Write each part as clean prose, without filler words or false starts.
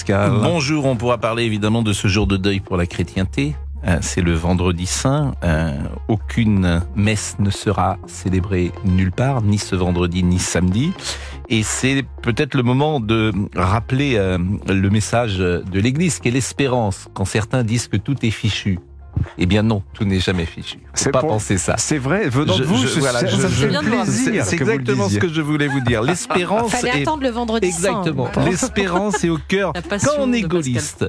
Pascal. Bonjour, on pourra parler évidemment de ce jour de deuil pour la chrétienté. C'est le vendredi saint. Aucune messe ne sera célébrée nulle part, ni ce vendredi, ni samedi. Et c'est peut-être le moment de rappeler le message de l'Église, qui est l'espérance. Quand certains disent que tout est fichu, eh bien non, tout n'est jamais fichu. Faut pas penser ça. C'est vrai, venant de vous, ça me fait plaisir. C'est exactement ce que je voulais vous dire. L'espérance. Fallait attendre le vendredi saint. Exactement. L'espérance est au cœur. Quand on est gaulliste,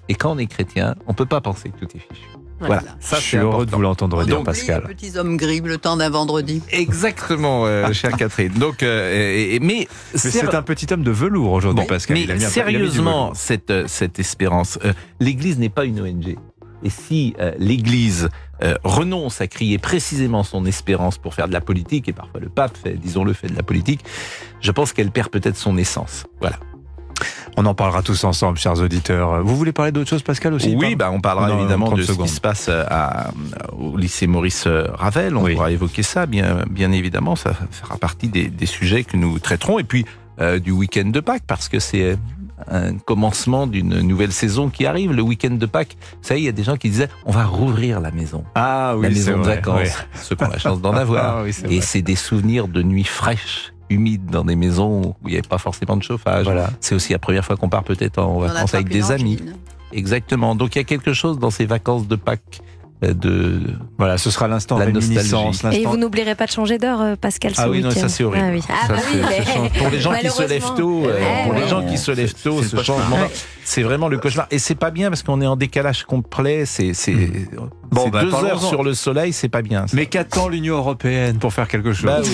et quand on est chrétien, on peut pas penser que tout est fichu. Voilà. Ça, je suis heureux de vous l'entendre dire, Pascal. Les petits hommes gris, le temps d'un vendredi. Exactement, chère Catherine. Donc, mais c'est un petit homme de velours aujourd'hui, Pascal. Mais sérieusement, cette espérance, l'Église n'est pas une ONG. Et si l'Église renonce à crier précisément son espérance pour faire de la politique, et parfois le pape fait de la politique, je pense qu'elle perd peut-être son essence. Voilà. On en parlera tous ensemble, chers auditeurs. Vous voulez parler d'autre chose, Pascal, aussi? Oui, on parlera évidemment de ce qui se passe au lycée Maurice Ravel. On pourra évoquer ça, bien évidemment. Ça fera partie des sujets que nous traiterons. Et puis, du week-end de Pâques, parce que c'est un commencement d'une nouvelle saison qui arrive, le week-end de Pâques. Vous savez, il y a des gens qui disaient on va rouvrir la maison. Ah oui, la maison de vacances, ceux qui ont la chance d'en avoir. Et c'est des souvenirs de nuits fraîches, humides, dans des maisons où il n'y avait pas forcément de chauffage. Voilà. C'est aussi la première fois qu'on part peut-être en vacances avec des amis. Exactement. Donc il y a quelque chose dans ces vacances de Pâques. Voilà, ce sera l'instant réminiscence. Et vous n'oublierez pas de changer d'heure, Pascal, ce week-end. Non, ça c'est horrible. Pour les gens qui se lèvent tôt, ce changement, c'est vraiment le cauchemar. Et c'est pas bien parce qu'on est en décalage complet. C'est 2 heures sur le soleil, c'est pas bien. Mais qu'attend l'Union européenne pour faire quelque chose?